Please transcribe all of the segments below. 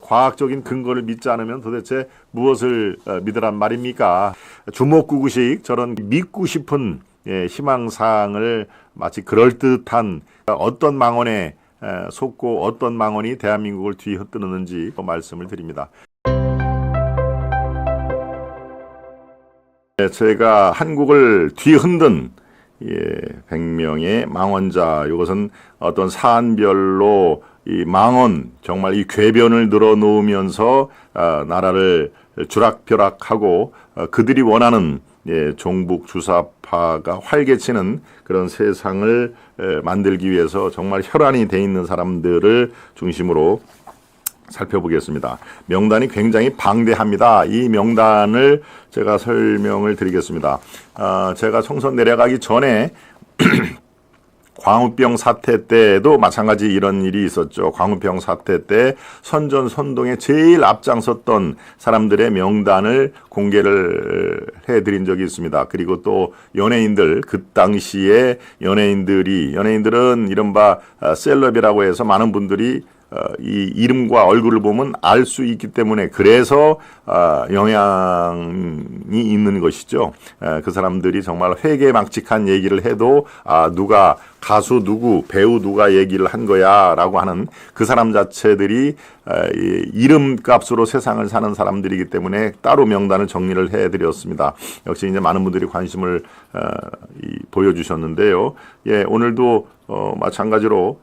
과학적인 근거를 믿지 않으면 도대체 무엇을 믿으란 말입니까? 주먹구구식 저런 믿고 싶은 희망사항을 마치 그럴듯한 어떤 망언에 속고 어떤 망언이 대한민국을 뒤흔드는지 말씀을 드립니다. 제가 한국을 뒤흔든 100명의 망언자, 이것은 어떤 사안별로 이 망언, 정말 이 궤변을 늘어놓으면서 나라를 주락펴락하고 그들이 원하는 종북 주사파가 활개치는 그런 세상을 만들기 위해서 정말 혈안이 돼 있는 사람들을 중심으로 살펴보겠습니다. 명단이 굉장히 방대합니다. 이 명단을 제가 설명을 드리겠습니다. 제가 총선 내려가기 전에 광우병 사태 때도 마찬가지 이런 일이 있었죠. 광우병 사태 때 선전선동에 제일 앞장섰던 사람들의 명단을 공개를 해드린 적이 있습니다. 그리고 또 연예인들, 그 당시에 연예인들은 이른바 셀럽이라고 해서 많은 분들이 이 이름과 얼굴을 보면 알 수 있기 때문에 그래서 영향이 있는 것이죠. 그 사람들이 정말 회개망측한 얘기를 해도 누가 가수 누구, 배우 누가 얘기를 한 거야 라고 하는 그 사람 자체들이 이름값으로 세상을 사는 사람들이기 때문에 따로 명단을 정리를 해드렸습니다. 역시 이제 많은 분들이 관심을 보여주셨는데요. 오늘도 마찬가지로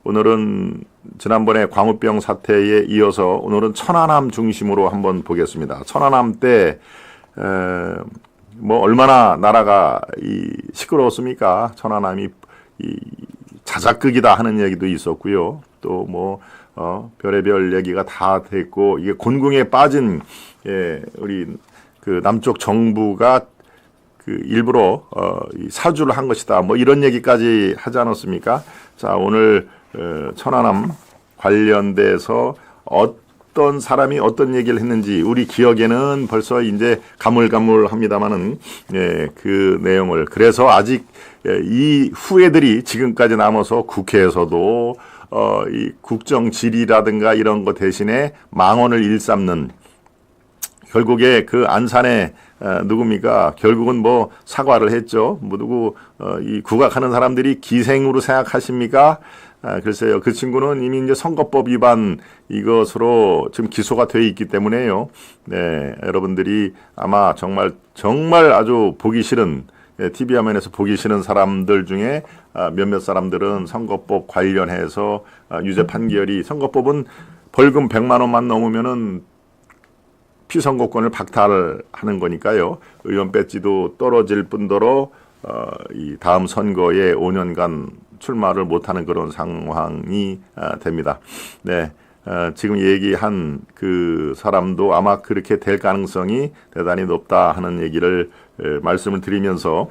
오늘은 지난번에 광우병 사태에 이어서 오늘은 천안함 중심으로 한번 보겠습니다. 천안함 때 얼마나 나라가 시끄러웠습니까? 천안함이 자작극이다 하는 얘기도 있었고요. 또 별의별 얘기가 다 됐고 이게 곤궁에 빠진 우리 그 남쪽 정부가 일부러 사주를 한 것이다. 이런 얘기까지 하지 않았습니까? 자, 오늘 천안함 관련돼서 어떤 사람이 어떤 얘기를 했는지 우리 기억에는 벌써 이제 가물가물합니다만은 그 내용을 그래서 아직 이 후예들이 지금까지 남아서 국회에서도 이 국정 질의라든가 이런 거 대신에 망언을 일삼는 결국에 그 안산에 누굽니까? 결국은 사과를 했죠. 누구 이 국악하는 사람들이 기생으로 생각하십니까? 글쎄요. 그 친구는 이미 이제 선거법 위반 이것으로 지금 기소가 돼 있기 때문에요. 네, 여러분들이 아마 정말 아주 보기 싫은 TV 화면에서 보기 싫은 사람들 중에 몇몇 사람들은 선거법 관련해서 유죄 판결이 선거법은 벌금 100만 원만 넘으면은 피선거권을 박탈하는 거니까요. 의원 배지도 떨어질 뿐더러 이 다음 선거에 5년간 출마를 못하는 그런 상황이 됩니다. 네, 지금 얘기한 그 사람도 아마 그렇게 될 가능성이 대단히 높다 하는 얘기를 말씀을 드리면서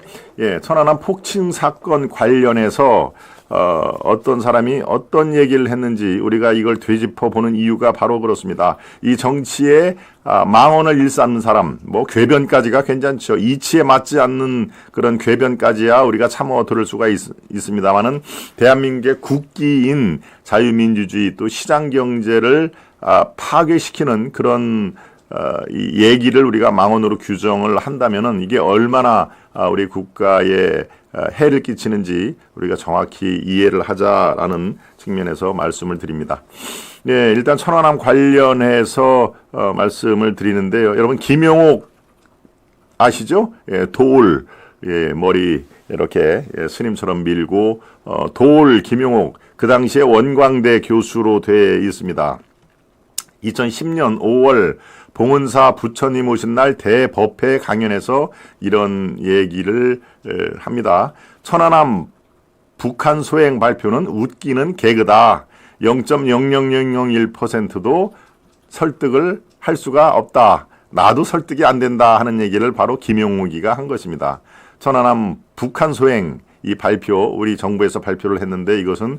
천안함 폭침 사건 관련해서 어떤 사람이 어떤 얘기를 했는지 우리가 이걸 되짚어 보는 이유가 바로 그렇습니다. 이 정치에 망언을 일삼는 사람, 궤변까지가 괜찮죠. 이치에 맞지 않는 그런 궤변까지야 우리가 참아 들을 수가 있습니다만은 대한민국의 국기인 자유민주주의 또 시장경제를 파괴시키는 그런 이 얘기를 우리가 망언으로 규정을 한다면은 이게 얼마나 우리 국가에 해를 끼치는지 우리가 정확히 이해를 하자라는 측면에서 말씀을 드립니다. 네, 일단 천안함 관련해서 말씀을 드리는데요. 여러분 김용옥 아시죠? 도올 머리 이렇게 스님처럼 밀고 도올 김용옥 그 당시에 원광대 교수로 돼 있습니다. 2010년 5월 봉은사 부처님 오신 날 대법회 강연에서 이런 얘기를 합니다. 천안함 북한 소행 발표는 웃기는 개그다. 0.00001%도 설득을 할 수가 없다. 나도 설득이 안 된다 하는 얘기를 바로 김용욱이가 한 것입니다. 천안함 북한 소행 이 발표 우리 정부에서 발표를 했는데 이것은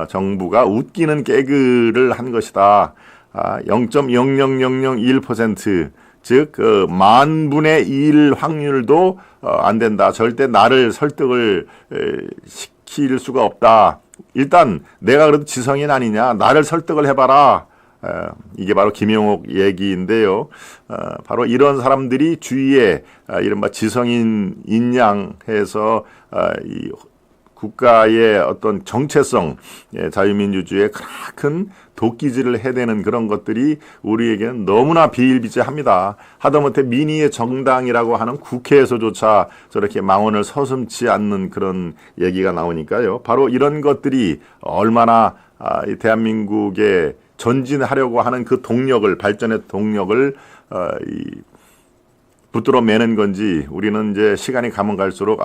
정부가 웃기는 개그를 한 것이다. 0.00001% 즉 만분의 1 확률도 안 된다. 절대 나를 설득을 시킬 수가 없다. 일단 내가 그래도 지성인 아니냐. 나를 설득을 해봐라. 이게 바로 김영옥 얘기인데요. 바로 이런 사람들이 주위에 이른바 지성인 인양해서 이 국가의 어떤 정체성, 자유민주주의에 큰 도끼질을 해대는 그런 것들이 우리에게는 너무나 비일비재합니다. 하다못해 민의의 정당이라고 하는 국회에서조차 저렇게 망언을 서슴지 않는 그런 얘기가 나오니까요. 바로 이런 것들이 얼마나 이 대한민국에 전진하려고 하는 그 동력을, 발전의 동력을 붙들어 매는 건지 우리는 이제 시간이 가면 갈수록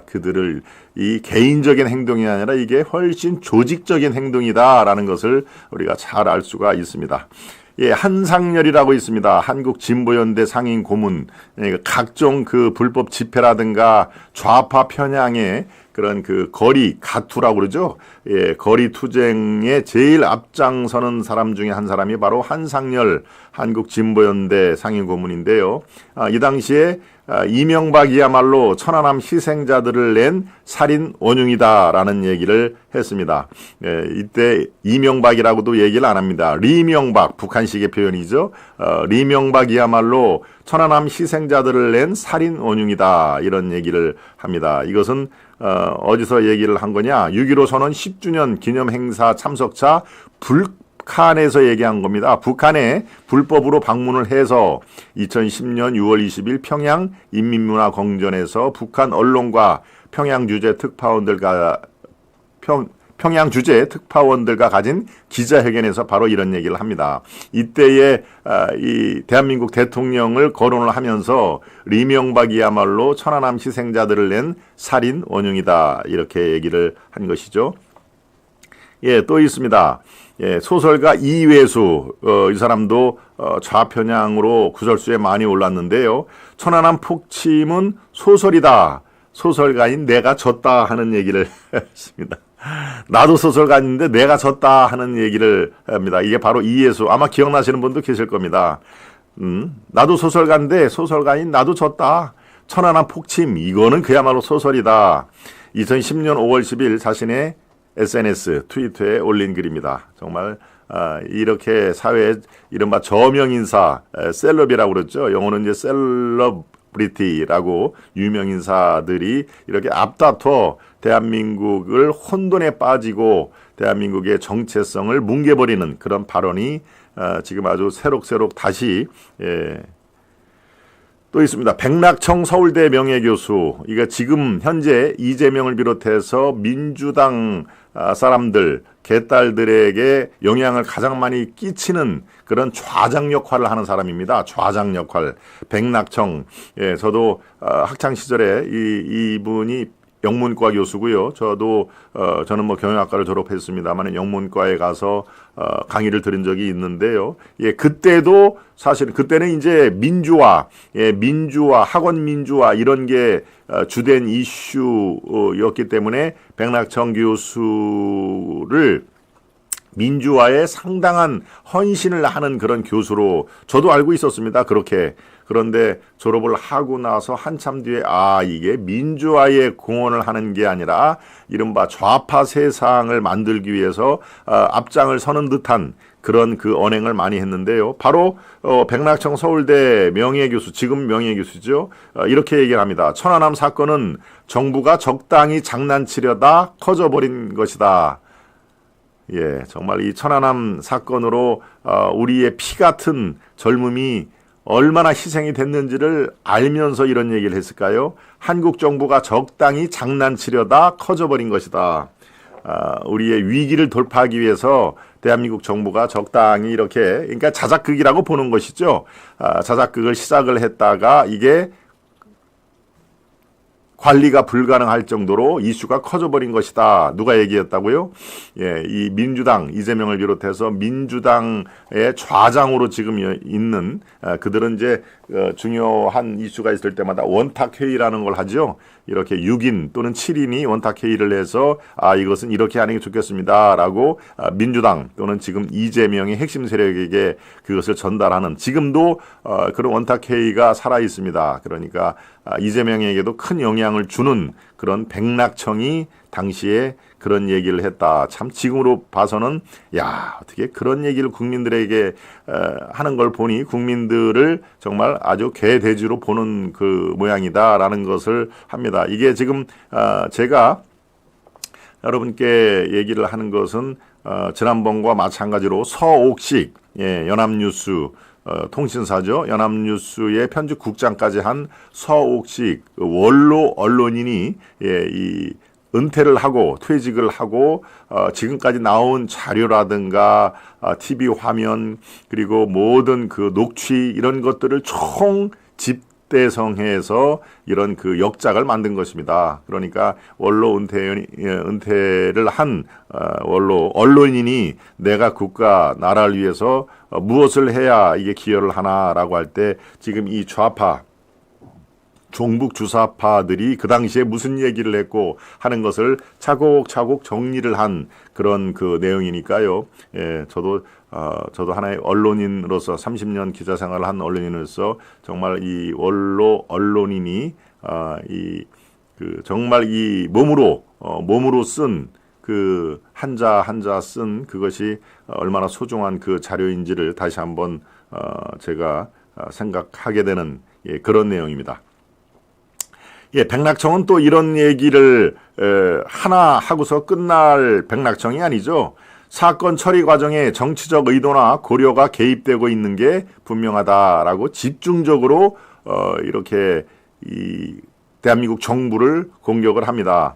그들을 이 개인적인 행동이 아니라 이게 훨씬 조직적인 행동이다라는 것을 우리가 잘 알 수가 있습니다. 예, 한상열이라고 있습니다. 한국진보연대 상임 고문. 각종 그 불법 집회라든가 좌파 편향의 그런 그 거리 가투라고 그러죠. 예, 거리 투쟁에 제일 앞장서는 사람 중에 한 사람이 바로 한상열 한국진보연대 상임 고문인데요. 이 당시에 이명박이야말로 천안함 희생자들을 낸 살인 원흉이다라는 얘기를 했습니다. 예, 이때 이명박이라고도 얘기를 안 합니다. 리명박, 북한식의 표현이죠. 리명박이야말로 천안함 희생자들을 낸 살인 원흉이다 이런 얘기를 합니다. 이것은 어디서 얘기를 한 거냐? 6.15 선언 10주년 기념 행사 참석차 북한에서 얘기한 겁니다. 북한에 불법으로 방문을 해서 2010년 6월 20일 평양 인민문화공전에서 북한 언론과 평양 주재 특파원들과 가진 기자회견에서 바로 이런 얘기를 합니다. 이때에 이 대한민국 대통령을 거론을 하면서 리명박이야말로 천안함 희생자들을 낸 살인 원흉이다 이렇게 얘기를 한 것이죠. 예, 또 있습니다. 예, 소설가 이회수, 이 사람도 좌편향으로 구설수에 많이 올랐는데요. 천안함 폭침은 소설이다. 소설가인 내가 졌다 하는 얘기를 했습니다. 나도 소설가인데 내가 졌다 하는 얘기를 합니다. 이게 바로 이회수. 아마 기억나시는 분도 계실 겁니다. 나도 소설가인데 소설가인 나도 졌다. 천안함 폭침, 이거는 그야말로 소설이다. 2010년 5월 10일 자신의 SNS, 트위터에 올린 글입니다. 정말 이렇게 사회에 이른바 저명인사, 셀럽이라고 그랬죠. 영어는 이제 셀러브리티라고 유명인사들이 이렇게 앞다퉈 대한민국을 혼돈에 빠지고 대한민국의 정체성을 뭉개버리는 그런 발언이 지금 아주 새록새록 다시 또 있습니다. 백낙청 서울대 명예교수. 이게 지금 현재 이재명을 비롯해서 민주당 사람들, 개딸들에게 영향을 가장 많이 끼치는 그런 좌장 역할을 하는 사람입니다. 좌장 역할. 백낙청. 예, 저도 학창 시절에 이분이 영문과 교수고요. 저는 뭐 경영학과를 졸업했습니다만 영문과에 가서 강의를 들은 적이 있는데요. 예, 그때도 사실 그때는 이제 민주화, 학원 민주화 이런 게 주된 이슈였기 때문에 백낙청 교수를 민주화에 상당한 헌신을 하는 그런 교수로 저도 알고 있었습니다. 그렇게. 그런데 졸업을 하고 나서 한참 뒤에 이게 민주화에 공헌을 하는 게 아니라 이른바 좌파 세상을 만들기 위해서 앞장을 서는 듯한 그런 그 언행을 많이 했는데요. 바로 백낙청 서울대 명예교수, 지금 명예교수죠. 이렇게 얘기를 합니다. 천안함 사건은 정부가 적당히 장난치려다 커져버린 것이다. 예, 정말 이 천안함 사건으로 우리의 피 같은 젊음이 얼마나 희생이 됐는지를 알면서 이런 얘기를 했을까요? 한국 정부가 적당히 장난치려다 커져버린 것이다. 우리의 위기를 돌파하기 위해서 대한민국 정부가 적당히 이렇게, 그러니까 자작극이라고 보는 것이죠. 자작극을 시작을 했다가 이게 관리가 불가능할 정도로 이슈가 커져버린 것이다. 누가 얘기했다고요? 예, 이 민주당, 이재명을 비롯해서 민주당의 좌장으로 지금 있는 그들은 이제 중요한 이슈가 있을 때마다 원탁회의라는 걸 하죠. 이렇게 6인 또는 7인이 원탁회의를 해서 이것은 이렇게 하는 게 좋겠습니다. 라고 민주당 또는 지금 이재명의 핵심 세력에게 그것을 전달하는 지금도 그런 원탁회의가 살아 있습니다. 그러니까 이재명에게도 큰 영향을 주는 그런 백낙청이 당시에 그런 얘기를 했다. 참 지금으로 봐서는 야, 어떻게 그런 얘기를 국민들에게 하는 걸 보니 국민들을 정말 아주 개돼지로 보는 그 모양이다라는 것을 합니다. 이게 지금 제가 여러분께 얘기를 하는 것은 지난번과 마찬가지로 서옥식 연합뉴스 통신사죠. 연합뉴스의 편집국장까지 한 서옥식 원로 언론인이 이 은퇴를 하고 퇴직을 하고 지금까지 나온 자료라든가 TV 화면 그리고 모든 그 녹취 이런 것들을 총 집대성해서 이런 그 역작을 만든 것입니다. 그러니까 원로 은퇴를 한 원로 언론인이 내가 국가 나라를 위해서 무엇을 해야 이게 기여를 하나라고 할 때 지금 이 좌파 종북 주사파들이 그 당시에 무슨 얘기를 했고 하는 것을 차곡차곡 정리를 한 그런 그 내용이니까요. 예, 저도 하나의 언론인으로서 30년 기자 생활을 한 언론인으로서 정말 이 원로 언론인이 정말 이 몸으로 쓴 그 한자 쓴 그것이 얼마나 소중한 그 자료인지를 다시 한번 제가 생각하게 되는 그런 내용입니다. 백낙청은 또 이런 얘기를 하나 하고서 끝날 백낙청이 아니죠. 사건 처리 과정에 정치적 의도나 고려가 개입되고 있는 게 분명하다라고 집중적으로 이렇게 이 대한민국 정부를 공격을 합니다.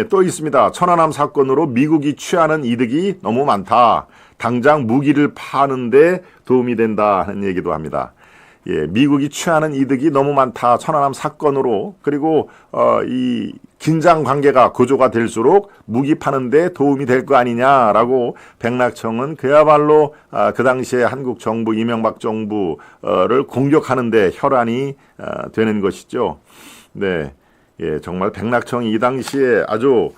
또 있습니다. 천안함 사건으로 미국이 취하는 이득이 너무 많다. 당장 무기를 파는데 도움이 된다 하는 얘기도 합니다. 미국이 취하는 이득이 너무 많다. 천안함 사건으로 그리고 이 긴장 관계가 고조가 될수록 무기 파는데 도움이 될 거 아니냐라고 백낙청은 그야말로 그 당시에 한국 정부 이명박 정부를 공격하는데 혈안이 되는 것이죠. 네, 정말 백낙청이 이 당시에 아주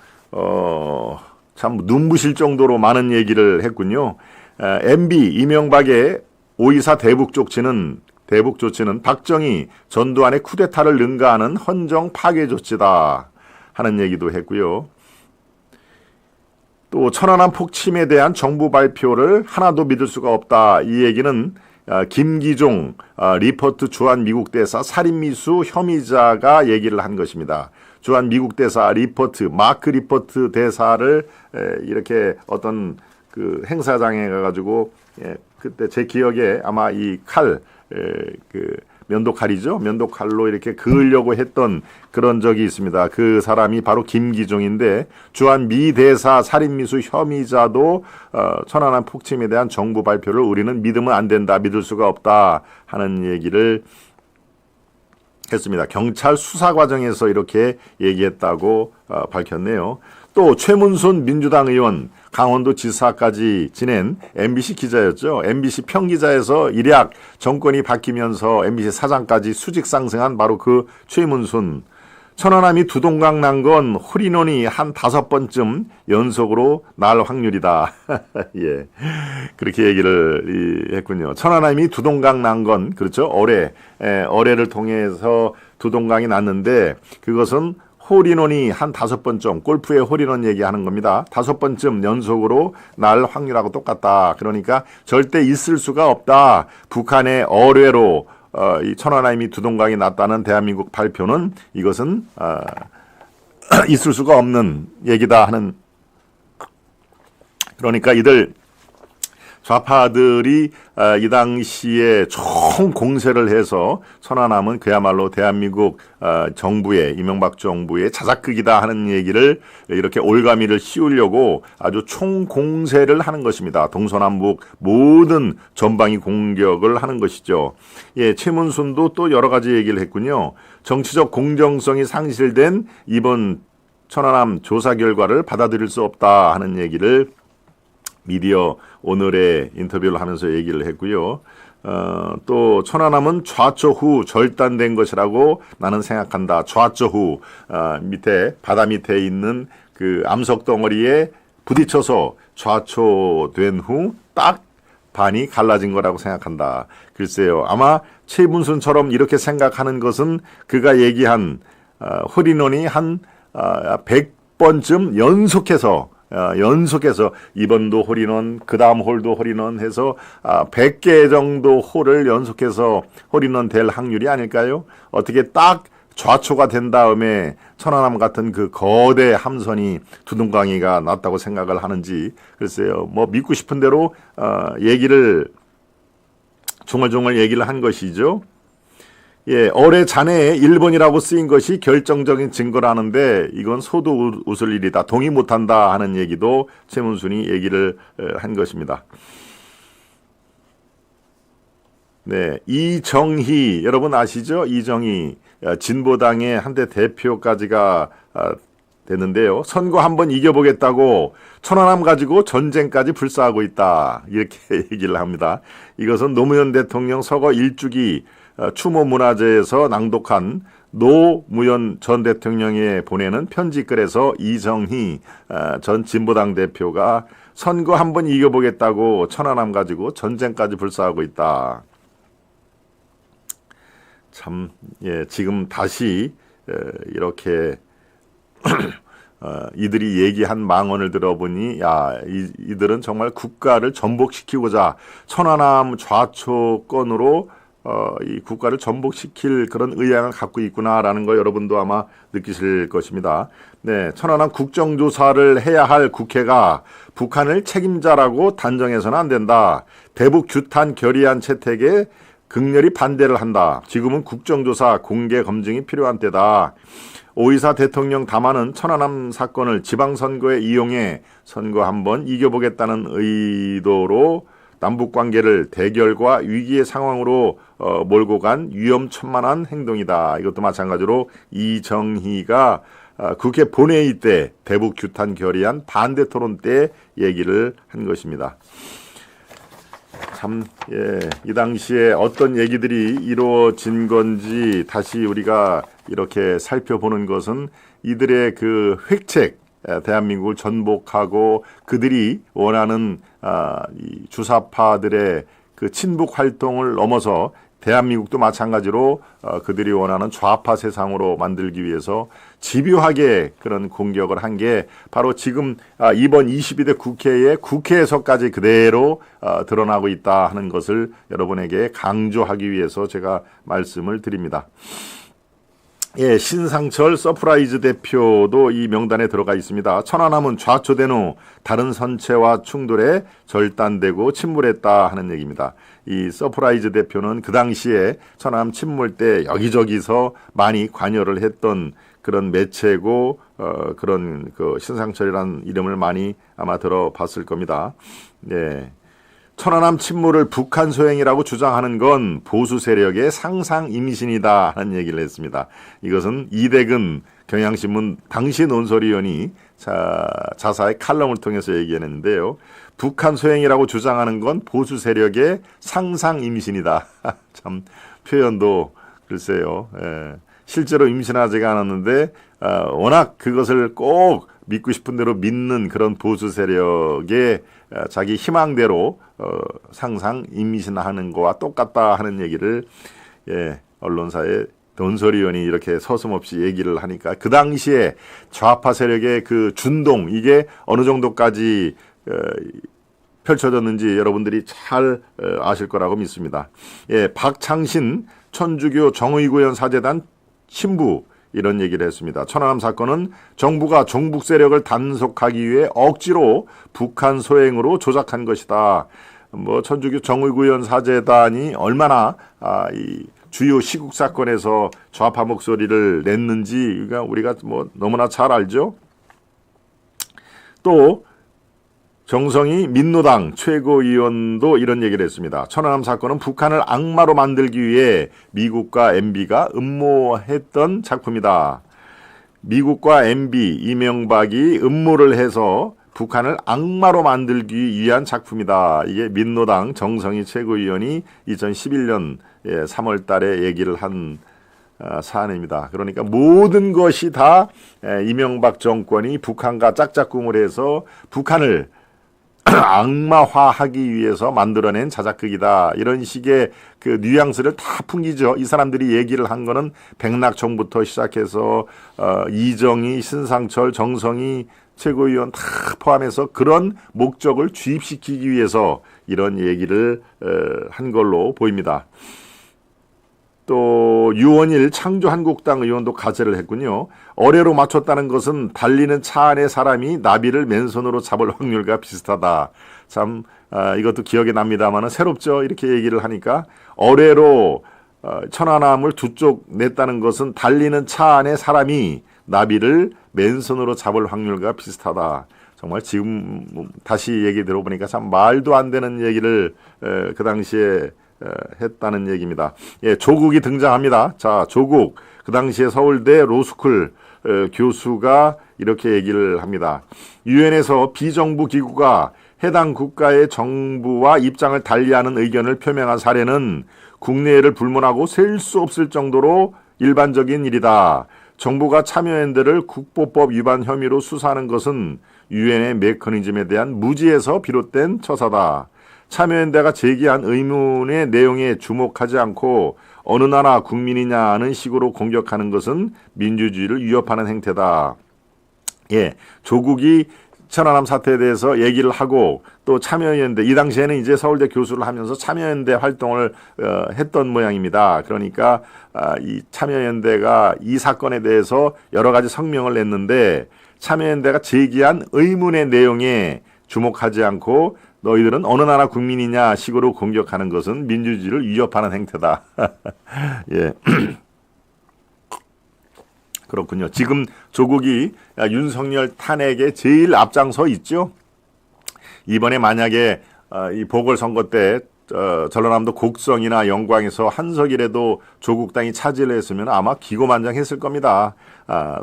참 눈부실 정도로 많은 얘기를 했군요. MB 이명박의 5.24 대북 조치는 박정희 전두환의 쿠데타를 능가하는 헌정 파괴 조치다 하는 얘기도 했고요. 또 천안함 폭침에 대한 정부 발표를 하나도 믿을 수가 없다. 이 얘기는 김기종 리포트 주한 미국 대사 살인미수 혐의자가 얘기를 한 것입니다. 주한 미국 대사 마크 리포트 대사를 이렇게 어떤 그 행사장에 가가지고 그때 제 기억에 아마 이 그 면도칼이죠. 면도칼로 이렇게 그으려고 했던 그런 적이 있습니다. 그 사람이 바로 김기종인데 주한 미 대사 살인미수 혐의자도 천안함 폭침에 대한 정부 발표를 우리는 믿으면 안 된다. 믿을 수가 없다 하는 얘기를 했습니다. 경찰 수사 과정에서 이렇게 얘기했다고 밝혔네요. 또 최문순 민주당 의원 강원도 지사까지 지낸 MBC 기자였죠. MBC 평기자에서 일약 정권이 바뀌면서 MBC 사장까지 수직 상승한 바로 그 최문순. 천안함이 두동강 난 건 홀인원이 한 5번쯤 연속으로 날 확률이다. 예, 그렇게 얘기를 했군요. 천안함이 두동강 난 건 그렇죠. 어뢰를 통해서 두동강이 났는데 그것은 홀인원이 한 5번쯤 골프의 홀인원 얘기하는 겁니다. 5번쯤 연속으로 날 확률하고 똑같다. 그러니까 절대 있을 수가 없다. 북한의 어뢰로 이 천안함이 두동강이 났다는 대한민국 발표는 이것은 있을 수가 없는 얘기다 하는. 그러니까 이들 좌파들이 이 당시에 총 공세를 해서 천안함은 그야말로 대한민국 정부의 이명박 정부의 자작극이다 하는 얘기를 이렇게 올가미를 씌우려고 아주 총 공세를 하는 것입니다. 동서남북 모든 전방위 공격을 하는 것이죠. 최문순도 또 여러 가지 얘기를 했군요. 정치적 공정성이 상실된 이번 천안함 조사 결과를 받아들일 수 없다 하는 얘기를 미디어 오늘의 인터뷰를 하면서 얘기를 했고요. 또 천안함은 좌초후 절단된 것이라고 나는 생각한다. 좌초후 바다 밑에 있는 그 암석 덩어리에 부딪혀서 좌초된 후 딱 반이 갈라진 거라고 생각한다. 글쎄요. 아마 최문순처럼 이렇게 생각하는 것은 그가 얘기한 홀인원이 한 6번쯤 연속해서 이번도 홀인원, 그 다음 홀도 홀인원 해서 100개 정도 홀을 연속해서 홀인원 될 확률이 아닐까요? 어떻게 딱 좌초가 된 다음에 천안함 같은 그 거대 함선이 두둥강이가 났다고 생각을 하는지 글쎄요. 뭐 믿고 싶은 대로 얘기를 중얼중얼 얘기를 한 것이죠. 예, 어뢰 잔해에 1번이라고 쓰인 것이 결정적인 증거라는데 이건 소도 웃을 일이다. 동의 못한다 하는 얘기도 최문순이 얘기를 한 것입니다. 네, 이정희 여러분 아시죠? 이정희 진보당의 한때 대표까지가 됐는데요. 선거 한번 이겨보겠다고 천안함 가지고 전쟁까지 불사하고 있다. 이렇게 얘기를 합니다. 이것은 노무현 대통령 서거 1주기 추모문화제에서 낭독한 노무현 전 대통령에 보내는 편지글에서 이정희 전 진보당 대표가 선거 한번 이겨보겠다고 천안함 가지고 전쟁까지 불사하고 있다. 참, 예, 지금 다시 이렇게 이들이 얘기한 망언을 들어보니 이들은 정말 국가를 전복시키고자 천안함 좌초권으로 이 국가를 전복시킬 그런 의향을 갖고 있구나라는 거 여러분도 아마 느끼실 것입니다. 네, 천안함 국정조사를 해야 할 국회가 북한을 책임자라고 단정해서는 안 된다. 대북 규탄 결의안 채택에 극렬히 반대를 한다. 지금은 국정조사 공개 검증이 필요한 때다. 5.24 대통령 담화는 천안함 사건을 지방선거에 이용해 선거 한번 이겨보겠다는 의도로 남북관계를 대결과 위기의 상황으로 몰고 간 위험천만한 행동이다. 이것도 마찬가지로 이정희가 국회 본회의 때 대북 규탄 결의안 반대 토론 때 얘기를 한 것입니다. 참, 예, 이 당시에 어떤 얘기들이 이루어진 건지 다시 우리가 이렇게 살펴보는 것은 이들의 그 획책, 대한민국을 전복하고 그들이 원하는 이 주사파들의 그 친북 활동을 넘어서 대한민국도 마찬가지로 그들이 원하는 좌파 세상으로 만들기 위해서 집요하게 그런 공격을 한 게 바로 지금 이번 22대 국회에서까지 그대로 드러나고 있다 하는 것을 여러분에게 강조하기 위해서 제가 말씀을 드립니다. 예, 신상철 서프라이즈 대표도 이 명단에 들어가 있습니다. 천안함은 좌초된 후 다른 선체와 충돌에 절단되고 침몰했다 하는 얘기입니다. 이 서프라이즈 대표는 그 당시에 천안함 침몰 때 여기저기서 많이 관여를 했던 그런 매체고 그런 그 신상철이라는 이름을 많이 아마 들어봤을 겁니다. 네. 천안함 침몰을 북한 소행이라고 주장하는 건 보수 세력의 상상 임신이다 하는 얘기를 했습니다. 이것은 이대근 경향신문 당시 논설위원이 자사의 칼럼을 통해서 얘기했는데요. 북한 소행이라고 주장하는 건 보수 세력의 상상 임신이다. 참 표현도 글쎄요. 예. 실제로 임신하지가 않았는데 워낙 그것을 꼭 믿고 싶은 대로 믿는 그런 보수 세력의 자기 희망대로 상상 임신하는 거와 똑같다 하는 얘기를 언론사의 논설위원이 이렇게 서슴없이 얘기를 하니까 그 당시에 좌파 세력의 그 준동 이게 어느 정도까지 펼쳐졌는지 여러분들이 잘 아실 거라고 믿습니다. 박창신 천주교 정의구현 사재단 신부 이런 얘기를 했습니다. 천안함 사건은 정부가 종북 세력을 단속하기 위해 억지로 북한 소행으로 조작한 것이다. 뭐 천주교 정의구현 사재단이 얼마나 이 주요 시국 사건에서 좌파 목소리를 냈는지 우리가 뭐 너무나 잘 알죠. 또 정성희 민노당 최고위원도 이런 얘기를 했습니다. 천안함 사건은 북한을 악마로 만들기 위해 미국과 MB가 음모했던 작품이다. 미국과 MB, 이명박이 음모를 해서 북한을 악마로 만들기 위한 작품이다. 이게 민노당 정성희 최고위원이 2011년 3월 달에 얘기를 한 사안입니다. 그러니까 모든 것이 다 이명박 정권이 북한과 짝짝꿍을 해서 북한을 악마화하기 위해서 만들어낸 자작극이다. 이런 식의 그 뉘앙스를 다 풍기죠. 이 사람들이 얘기를 한 거는 백낙총부터 시작해서 이정희, 신상철, 정성희 최고위원 다 포함해서 그런 목적을 주입시키기 위해서 이런 얘기를 한 걸로 보입니다. 또 유원일 창조한국당 의원도 가세를 했군요. 어뢰로 맞췄다는 것은 달리는 차 안에 사람이 나비를 맨손으로 잡을 확률과 비슷하다. 참 이것도 기억에 납니다만 새롭죠. 이렇게 얘기를 하니까 어뢰로 천안함을 두 쪽 냈다는 것은 달리는 차 안에 사람이 나비를 맨손으로 잡을 확률과 비슷하다. 정말 지금 다시 얘기 들어보니까 참 말도 안 되는 얘기를 그 당시에 했다는 얘기입니다. 예, 조국이 등장합니다. 자, 조국 그 당시에 서울대 로스쿨 교수가 이렇게 얘기를 합니다. 유엔에서 비정부 기구가 해당 국가의 정부와 입장을 달리하는 의견을 표명한 사례는 국내를 불문하고 셀 수 없을 정도로 일반적인 일이다. 정부가 참여연대를 국보법 위반 혐의로 수사하는 것은 유엔의 메커니즘에 대한 무지에서 비롯된 처사다. 참여연대가 제기한 의문의 내용에 주목하지 않고 어느 나라 국민이냐는 식으로 공격하는 것은 민주주의를 위협하는 행태다. 예, 조국이 천안함 사태에 대해서 얘기를 하고 또 참여연대, 이 당시에는 이제 서울대 교수를 하면서 참여연대 활동을 했던 모양입니다. 그러니까 이 참여연대가 이 사건에 대해서 여러 가지 성명을 냈는데 참여연대가 제기한 의문의 내용에 주목하지 않고 너희들은 어느 나라 국민이냐 식으로 공격하는 것은 민주주의를 위협하는 행태다. 예. 그렇군요. 지금 조국이 윤석열 탄핵에 제일 앞장서 있죠. 이번에 만약에 이 보궐선거 때 전라남도 곡성이나 영광에서 한석이라도 조국 당이 차지를 했으면 아마 기고만장했을 겁니다.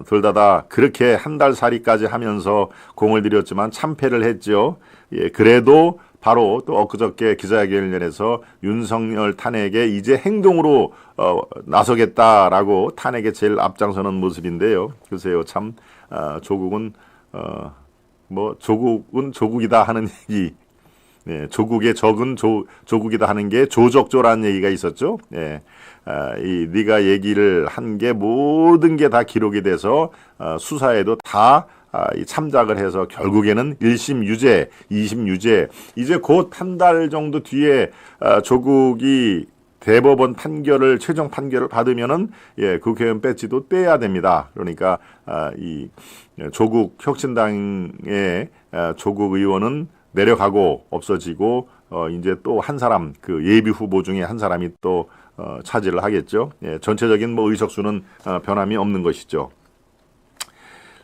둘 다 그렇게 한 달 살이까지 하면서 공을 들였지만 참패를 했죠. 예, 그래도 바로 또 엊그저께 기자회견에서 윤석열 탄핵에 이제 행동으로 나서겠다라고 탄핵에 제일 앞장서는 모습인데요. 글쎄요, 참 조국은 조국은 조국이다 하는 얘기. 네, 조국의 적은 조국이다 하는 게 조적조라는 얘기가 있었죠. 네, 네가 얘기를 한 게 모든 게 다 기록이 돼서 수사에도 다 참작을 해서 결국에는 1심 유죄, 2심 유죄. 이제 곧 한 달 정도 뒤에 조국이 대법원 판결을 최종 판결을 받으면은 예, 국회의원 배지도 떼야 됩니다. 그러니까 이 조국 혁신당의 조국 의원은 내려가고 없어지고 이제 또 한 사람 그 예비 후보 중에 한 사람이 또 차지를 하겠죠. 예, 전체적인 뭐 의석수는 변함이 없는 것이죠.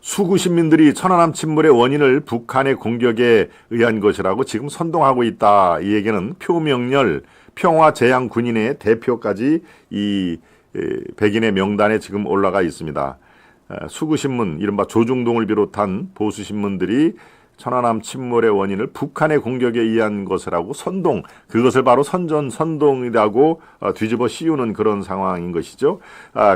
수구 시민들이 천안함 침몰의 원인을 북한의 공격에 의한 것이라고 지금 선동하고 있다. 이 얘기는 표명렬 평화제양 군인의 대표까지 이 백인의 명단에 지금 올라가 있습니다. 수구신문 이른바 조중동을 비롯한 보수신문들이 천안함 침몰의 원인을 북한의 공격에 의한 것이라고 선동, 그것을 바로 선동이라고 뒤집어 씌우는 그런 상황인 것이죠.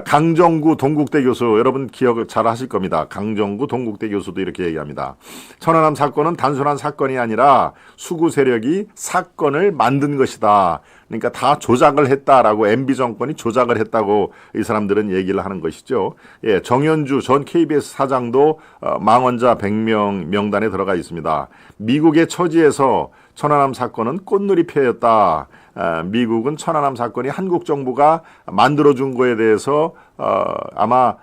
강정구 동국대 교수, 여러분 기억을 잘 하실 겁니다. 강정구 동국대 교수도 이렇게 얘기합니다. 천안함 사건은 단순한 사건이 아니라 수구 세력이 사건을 만든 것이다. 그러니까 다 조작을 했다라고 MB 정권이 조작을 했다고 이 사람들은 얘기를 하는 것이죠. 예, 정현주 전 KBS 사장도 망언자 100명 명단에 들어가 있습니다. 미국의 처지에서 천안함 사건은 꽃놀이패였다. 미국은 천안함 사건이 한국 정부가 만들어준 거에 대해서 아마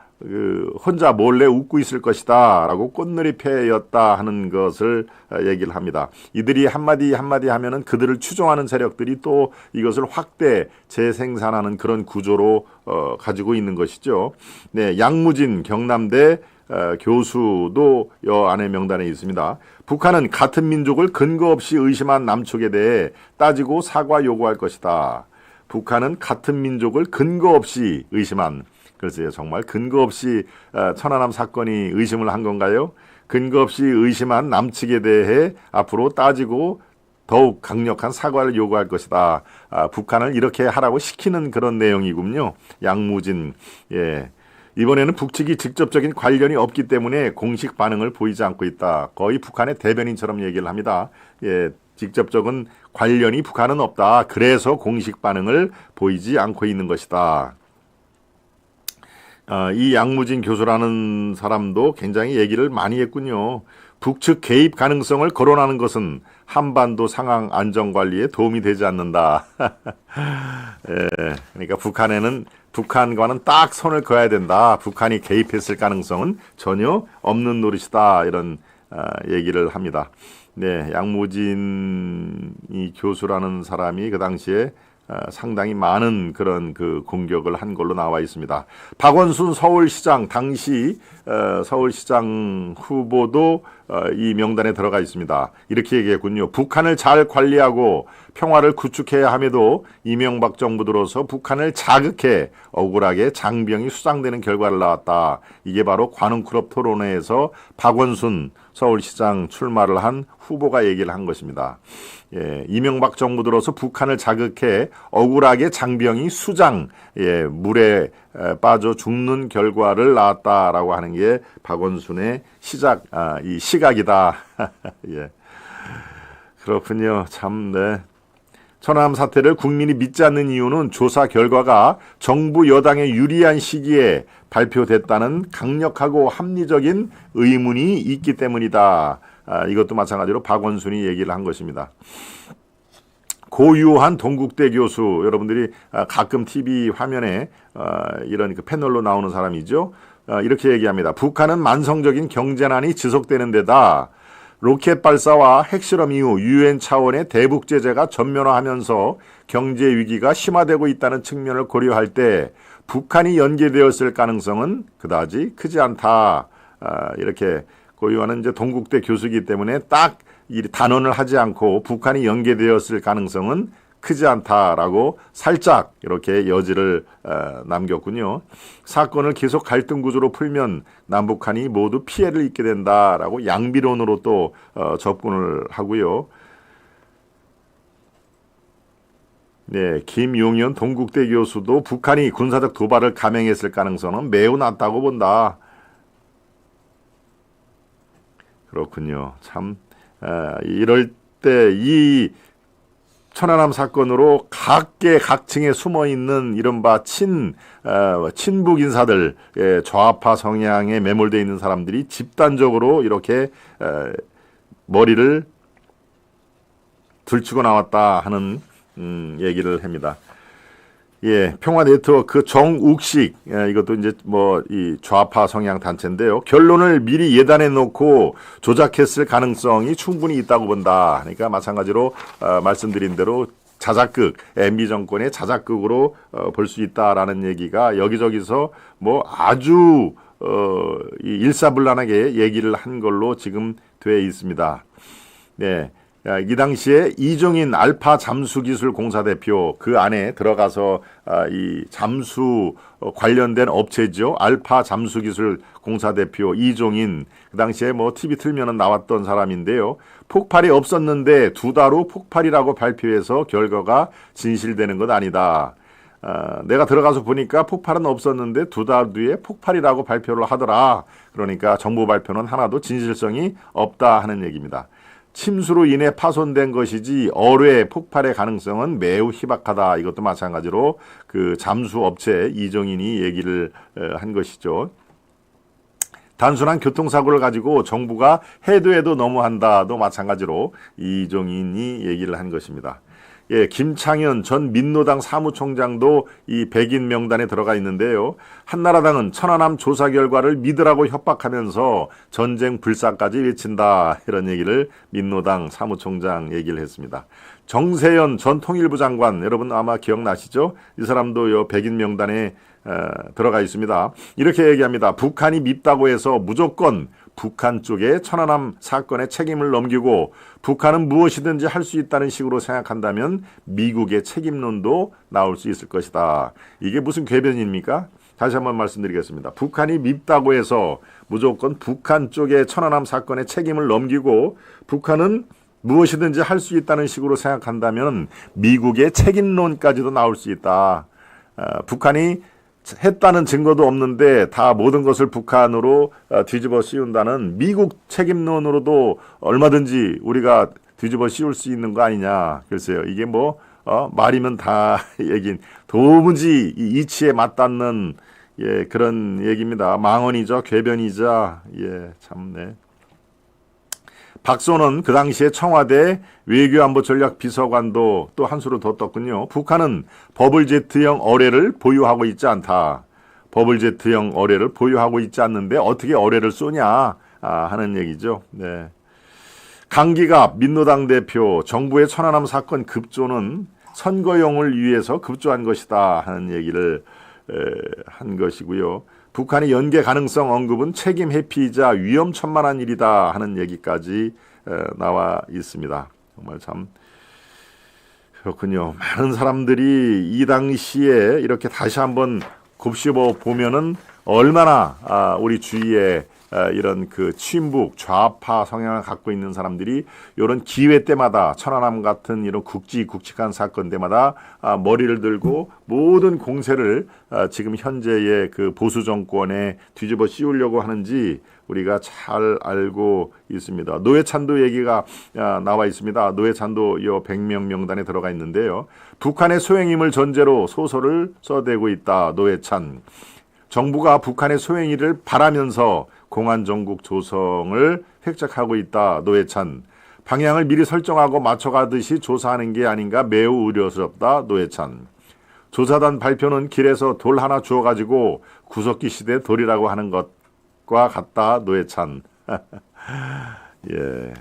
혼자 몰래 웃고 있을 것이다 라고 꽃놀이패였다 하는 것을 얘기를 합니다. 이들이 한마디 하면은 그들을 추종하는 세력들이 또 이것을 확대 재생산하는 그런 구조로 가지고 있는 것이죠. 네, 양무진 경남대 교수도 여 안에 명단에 있습니다. 북한은 같은 민족을 근거 없이 의심한 남측에 대해 따지고 사과 요구할 것이다. 북한은 같은 민족을 근거 없이 의심한, 글쎄요, 정말 근거 없이 천안함 사건이 의심을 한 건가요? 근거 없이 의심한 남측에 대해 앞으로 따지고 더욱 강력한 사과를 요구할 것이다. 북한을 이렇게 하라고 시키는 그런 내용이군요. 양무진, 예. 이번에는 북측이 직접적인 관련이 없기 때문에 공식 반응을 보이지 않고 있다. 거의 북한의 대변인처럼 얘기를 합니다. 예, 직접적인 관련이 북한은 없다. 그래서 공식 반응을 보이지 않고 있는 것이다. 이 양무진 교수라는 사람도 굉장히 얘기를 많이 했군요. 북측 개입 가능성을 거론하는 것은 한반도 상황 안정관리에 도움이 되지 않는다. 예, 그러니까 북한과는 딱 선을 그어야 된다. 북한이 개입했을 가능성은 전혀 없는 노릇이다. 이런 얘기를 합니다. 네, 양무진 이 교수라는 사람이 그 당시에 상당히 많은 그런 그 공격을 한 걸로 나와 있습니다. 박원순 서울시장 당시 서울시장 후보도 이 명단에 들어가 있습니다. 이렇게 얘기했군요. 북한을 잘 관리하고 평화를 구축해야 함에도 이명박 정부 들어서 북한을 자극해 억울하게 장병이 수상되는 결과를 낳았다. 이게 바로 관훈클럽 토론회에서 박원순 서울시장 출마를 한 후보가 얘기를 한 것입니다. 예, 이명박 정부 들어서 북한을 자극해 억울하게 장병이 물에 빠져 죽는 결과를 낳았다라고 하는 게 박원순의 이 시각이다. 예. 그렇군요. 참, 네. 천안함 사태를 국민이 믿지 않는 이유는 조사 결과가 정부 여당에 유리한 시기에 발표됐다는 강력하고 합리적인 의문이 있기 때문이다. 이것도 마찬가지로 박원순이 얘기를 한 것입니다. 고유한 동국대 교수, 여러분들이 가끔 TV 화면에 이런 그 패널로 나오는 사람이죠. 이렇게 얘기합니다. 북한은 만성적인 경제난이 지속되는 데다 로켓 발사와 핵실험 이후 UN 차원의 대북 제재가 전면화하면서 경제 위기가 심화되고 있다는 측면을 고려할 때 북한이 연계되었을 가능성은 그다지 크지 않다. 이렇게 고유하는 이제 동국대 교수이기 때문에 딱 이 단언을 하지 않고 북한이 연계되었을 가능성은 크지 않다라고 살짝 이렇게 여지를 남겼군요. 사건을 계속 갈등 구조로 풀면 남북한이 모두 피해를 입게 된다라고 양비론으로 또 접근을 하고요. 네, 김용현 동국대 교수도 북한이 군사적 도발을 감행했을 가능성은 매우 낮다고 본다. 그렇군요. 참 이럴 때 이 천안함 사건으로 각계각층에 숨어있는 이른바 친북 인사들, 좌파 성향에 매몰되어 있는 사람들이 집단적으로 이렇게 머리를 들치고 나왔다 하는 얘기를 합니다. 예, 평화 네트워크 정욱식, 이것도 이제 이 좌파 성향 단체인데요. 결론을 미리 예단해 놓고 조작했을 가능성이 충분히 있다고 본다. 그러니까 마찬가지로 말씀드린 대로 자작극, MB 정권의 자작극으로 볼 수 있다라는 얘기가 여기저기서 아주 일사불란하게 얘기를 한 걸로 지금 돼 있습니다. 네. 이 당시에 이종인 알파 잠수기술 공사 대표 그 안에 들어가서 이 잠수 관련된 업체죠. 알파 잠수기술 공사 대표 이종인 그 당시에 TV 틀면은 나왔던 사람인데요. 폭발이 없었는데 2달 후 폭발이라고 발표해서 결과가 진실되는 것 아니다. 내가 들어가서 보니까 폭발은 없었는데 2달 뒤에 폭발이라고 발표를 하더라. 그러니까 정부 발표는 하나도 진실성이 없다 하는 얘기입니다. 침수로 인해 파손된 것이지 어뢰 폭발의 가능성은 매우 희박하다. 이것도 마찬가지로 그 잠수업체 이종인이 얘기를 한 것이죠. 단순한 교통사고를 가지고 정부가 해도 너무한다도 마찬가지로 이종인이 얘기를 한 것입니다. 예, 김창현 전 민노당 사무총장도 이 100인 명단에 들어가 있는데요. 한나라당은 천안함 조사 결과를 믿으라고 협박하면서 전쟁 불사까지 외친다. 이런 얘기를 민노당 사무총장 얘기를 했습니다. 정세현 전 통일부 장관, 여러분 아마 기억나시죠? 이 사람도 요 100인 명단에 들어가 있습니다. 이렇게 얘기합니다. 북한이 밉다고 해서 무조건 북한 쪽에 천안함 사건의 책임을 넘기고 북한은 무엇이든지 할 수 있다는 식으로 생각한다면 미국의 책임론도 나올 수 있을 것이다. 이게 무슨 궤변입니까? 다시 한번 말씀드리겠습니다. 북한이 밉다고 해서 무조건 북한 쪽에 천안함 사건의 책임을 넘기고 북한은 무엇이든지 할 수 있다는 식으로 생각한다면 미국의 책임론까지도 나올 수 있다. 북한이 했다는 증거도 없는데 다 모든 것을 북한으로 뒤집어 씌운다는 미국 책임론으로도 얼마든지 우리가 뒤집어 씌울 수 있는 거 아니냐. 글쎄요. 이게 뭐 말이면 다 얘긴 도무지 이 이치에 맞닿는 그런 얘기입니다. 망언이죠. 궤변이자 참네. 박소는 그 당시에 청와대 외교안보전략 비서관도 또 한 수를 더 떴군요. 북한은 버블제트형 어뢰를 보유하고 있지 않다. 버블제트형 어뢰를 보유하고 있지 않는데 어떻게 어뢰를 쏘냐 하는 얘기죠. 네. 강기갑 민노당 대표 정부의 천안함 사건 급조는 선거용을 위해서 급조한 것이다 하는 얘기를 한 것이고요. 북한의 연계 가능성 언급은 책임 회피이자 위험천만한 일이다 하는 얘기까지 나와 있습니다. 정말 참 그렇군요. 많은 사람들이 이 당시에 이렇게 다시 한번 곱씹어 보면은 얼마나 우리 주위에 이런 그 친북 좌파 성향을 갖고 있는 사람들이 이런 기회 때마다 천안함 같은 이런 굵직한 사건 때마다 머리를 들고 모든 공세를 지금 현재의 그 보수 정권에 뒤집어 씌우려고 하는지 우리가 잘 알고 있습니다. 노회찬도 얘기가 나와 있습니다. 노회찬도 이 100명 명단에 들어가 있는데요. 북한의 소행임을 전제로 소설을 써대고 있다. 노회찬. 정부가 북한의 소행일을 바라면서 공안정국 조성을 획책하고 있다. 노회찬. 방향을 미리 설정하고 맞춰가듯이 조사하는 게 아닌가 매우 우려스럽다. 노회찬. 조사단 발표는 길에서 돌 하나 주워가지고 구석기 시대 돌이라고 하는 것과 같다. 노회찬. 예.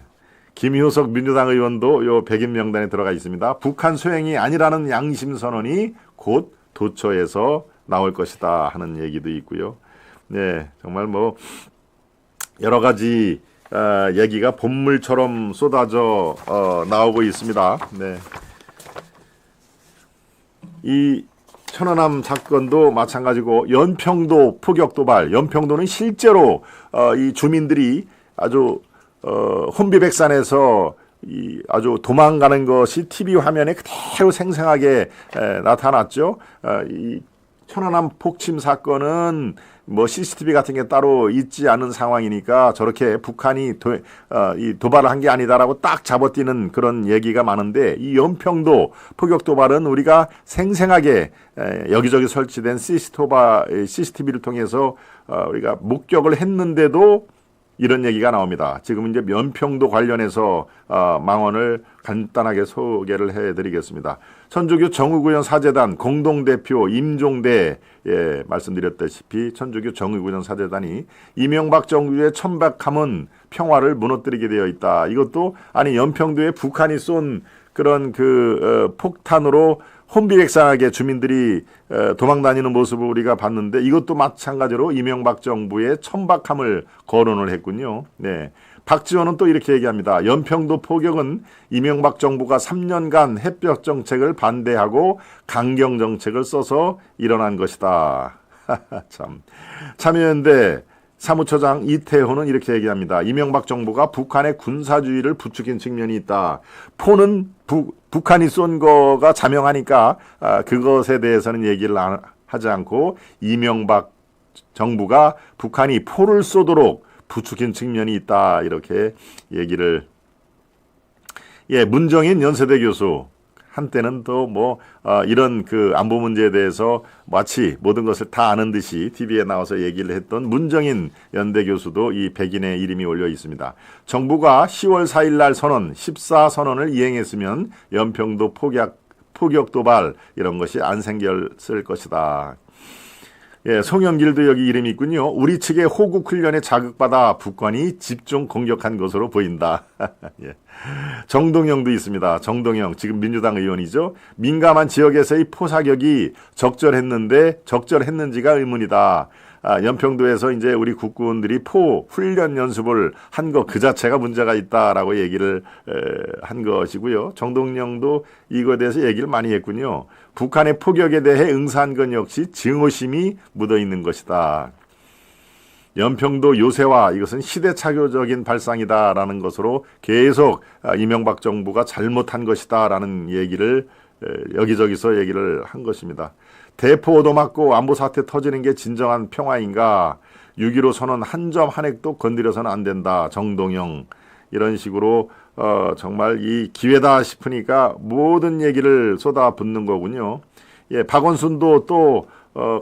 김효석 민주당 의원도 요 100인 명단에 들어가 있습니다. 북한 소행이 아니라는 양심 선언이 곧 도처에서 나올 것이다 하는 얘기도 있고요. 네, 정말 뭐 여러 가지 얘기가 본물처럼 쏟아져 나오고 있습니다. 네, 이 천안함 사건도 마찬가지고 연평도 포격 도발. 연평도는 실제로 이 주민들이 아주 혼비백산에서 아주 도망가는 것이 TV 화면에 그대로 생생하게 나타났죠. 이 천안함 폭침 사건은 뭐 CCTV 같은 게 따로 있지 않은 상황이니까 저렇게 북한이 이 도발을 한 게 아니다라고 딱 잡아뛰는 그런 얘기가 많은데 이 연평도 포격 도발은 우리가 생생하게 여기저기 설치된 CCTV를 통해서 우리가 목격을 했는데도 이런 얘기가 나옵니다. 지금 이제 연평도 관련해서 망언을 간단하게 소개를 해드리겠습니다. 천주교 정의구현 사재단 공동대표 임종대 말씀드렸다시피 천주교 정의구현 사재단이 이명박 정부의 천박함은 평화를 무너뜨리게 되어 있다. 이것도 아니 연평도에 북한이 쏜 그런 그 폭탄으로 혼비백산하게 주민들이 도망다니는 모습을 우리가 봤는데 이것도 마찬가지로 이명박 정부의 천박함을 거론을 했군요. 네. 박지원은 또 이렇게 얘기합니다. 연평도 포격은 이명박 정부가 3년간 햇볕 정책을 반대하고 강경 정책을 써서 일어난 것이다. 참. 참여연대 사무처장 이태호는 이렇게 얘기합니다. 이명박 정부가 북한의 군사주의를 부추긴 측면이 있다. 포는 북한이 쏜 거가 자명하니까 그것에 대해서는 얘기를 하지 않고 이명박 정부가 북한이 포를 쏘도록 부추긴 측면이 있다. 이렇게 얘기를. 문정인 연세대 교수. 한때는 또 뭐 이런 그 안보 문제에 대해서 마치 모든 것을 다 아는 듯이 TV에 나와서 얘기를 했던 문정인 연대 교수도 이 100인의 이름이 올려 있습니다. 정부가 10월 4일 날 선언 14선언을 이행했으면 연평도 포격 도발 이런 것이 안 생겼을 것이다. 송영길도 여기 이름이 있군요. 우리 측의 호국 훈련에 자극받아 북한이 집중 공격한 것으로 보인다. 정동영도 있습니다. 정동영 지금 민주당 의원이죠. 민감한 지역에서의 포사격이 적절했는지가 의문이다. 연평도에서 이제 우리 국군들이 포 훈련 연습을 한 거 그 자체가 문제가 있다라고 얘기를 한 것이고요. 정동영도 이거에 대해서 얘기를 많이 했군요. 북한의 포격에 대해 응사한 건 역시 증오심이 묻어 있는 것이다. 연평도 요새화 이것은 시대착오적인 발상이다라는 것으로 계속 이명박 정부가 잘못한 것이다라는 얘기를 여기저기서 얘기를 한 것입니다. 대포 얻어맞고 안보 사태 터지는 게 진정한 평화인가? 6.15 선언 한 점 한 획도 건드려서는 안 된다. 정동영 이런 식으로 정말 이 기회다 싶으니까 모든 얘기를 쏟아붓는 거군요. 예, 박원순도 또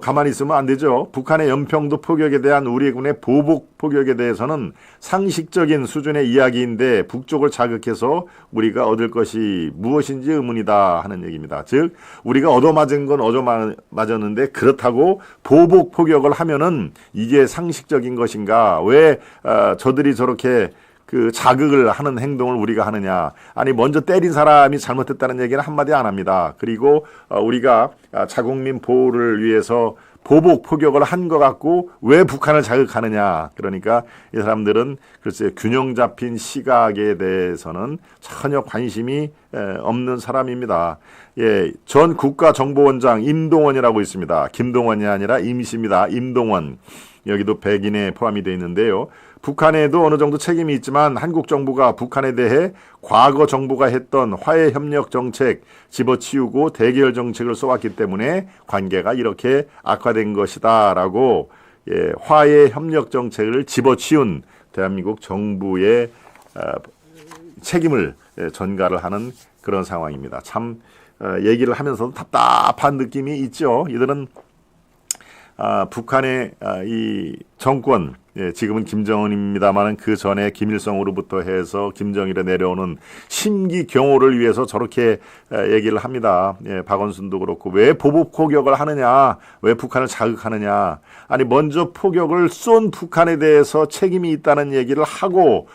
가만히 있으면 안 되죠. 북한의 연평도 포격에 대한 우리 군의 보복 포격에 대해서는 상식적인 수준의 이야기인데 북쪽을 자극해서 우리가 얻을 것이 무엇인지 의문이다 하는 얘기입니다. 즉 우리가 얻어맞은 건 얻어맞았는데 그렇다고 보복 포격을 하면은 이게 상식적인 것인가? 왜 저들이 저렇게 그 자극을 하는 행동을 우리가 하느냐. 아니 먼저 때린 사람이 잘못했다는 얘기는 한마디 안 합니다. 그리고 우리가 자국민 보호를 위해서 보복 포격을 한 것 같고 왜 북한을 자극하느냐. 그러니까 이 사람들은 글쎄 균형 잡힌 시각에 대해서는 전혀 관심이 없는 사람입니다. 예, 전 국가정보원장 임동원이라고 있습니다. 김동원이 아니라 임시입니다. 임동원. 여기도 백인에 포함이 되어 있는데요. 북한에도 어느 정도 책임이 있지만 한국 정부가 북한에 대해 과거 정부가 했던 화해협력 정책 집어치우고 대결 정책을 써왔기 때문에 관계가 이렇게 악화된 것이다라고 화해협력 정책을 집어치운 대한민국 정부의 책임을 전가를 하는 그런 상황입니다. 참 얘기를 하면서도 답답한 느낌이 있죠. 이들은 북한의 이 정권, 지금은 김정은입니다만 그 전에 김일성으로부터 해서 김정일에 내려오는 심기경호를 위해서 저렇게 얘기를 합니다. 박원순도 그렇고 왜 보복 포격을 하느냐, 왜 북한을 자극하느냐. 아니 먼저 포격을 쏜 북한에 대해서 책임이 있다는 얘기를 하고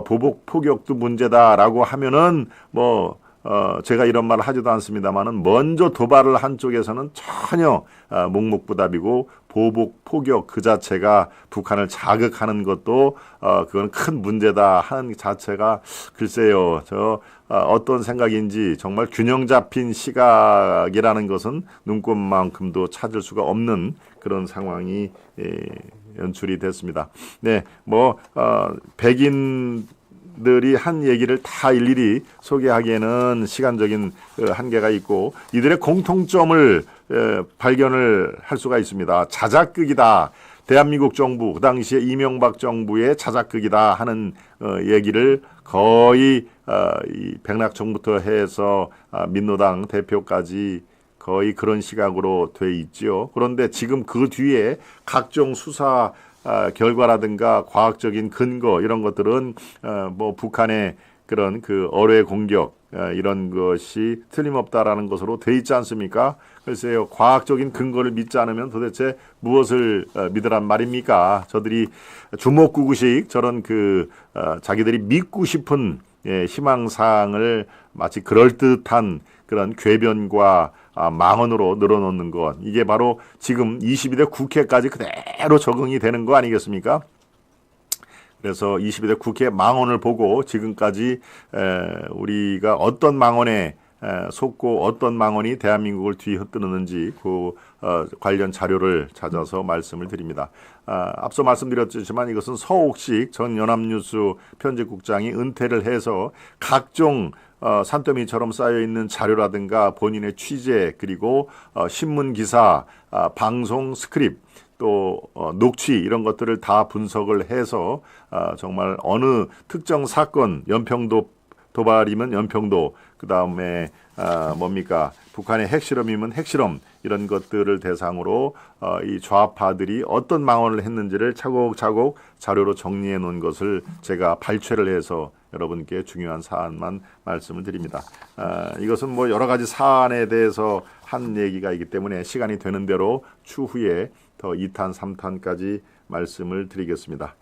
보복 포격도 문제다라고 하면은 제가 이런 말을 하지도 않습니다만은 먼저 도발을 한 쪽에서는 전혀 묵묵부답이고 보복 포격 그 자체가 북한을 자극하는 것도 그건 큰 문제다 하는 자체가 글쎄요 어떤 생각인지 정말 균형 잡힌 시각이라는 것은 눈꼽만큼도 찾을 수가 없는 그런 상황이 연출이 됐습니다. 네, 백인들이 한 얘기를 다 일일이 소개하기에는 시간적인 한계가 있고 이들의 공통점을 발견을 할 수가 있습니다. 자작극이다. 대한민국 정부, 그 당시에 이명박 정부의 자작극이다 하는 얘기를 거의 이 백낙총부터 해서 민노당 대표까지 거의 그런 시각으로 돼 있죠. 그런데 지금 그 뒤에 각종 수사 결과라든가 과학적인 근거 이런 것들은 북한의 그런 그 어뢰 공격 이런 것이 틀림없다라는 것으로 돼 있지 않습니까? 글쎄요, 과학적인 근거를 믿지 않으면 도대체 무엇을 믿으란 말입니까? 저들이 주먹구구식 저런 자기들이 믿고 싶은 희망사항을 마치 그럴듯한 그런 궤변과 망언으로 늘어놓는 것, 이게 바로 지금 22대 국회까지 그대로 적응이 되는 거 아니겠습니까? 그래서 22대 국회 망언을 보고 지금까지 우리가 어떤 망언에 속고 어떤 망언이 대한민국을 뒤흔드는지 관련 자료를 찾아서 말씀을 드립니다. 앞서 말씀드렸지만 이것은 서옥식 전 연합뉴스 편집국장이 은퇴를 해서 각종 산더미처럼 쌓여있는 자료라든가 본인의 취재 그리고 신문기사, 방송 스크립 또 녹취 이런 것들을 다 분석을 해서 정말 어느 특정 사건 연평도 도발이면 연평도 그 다음에 북한의 핵실험이면 핵실험 이런 것들을 대상으로 이 좌파들이 어떤 망언을 했는지를 차곡차곡 자료로 정리해 놓은 것을 제가 발췌를 해서 여러분께 중요한 사안만 말씀을 드립니다. 이것은 여러 가지 사안에 대해서 한 얘기가 있기 때문에 시간이 되는 대로 추후에 더 2탄, 3탄까지 말씀을 드리겠습니다.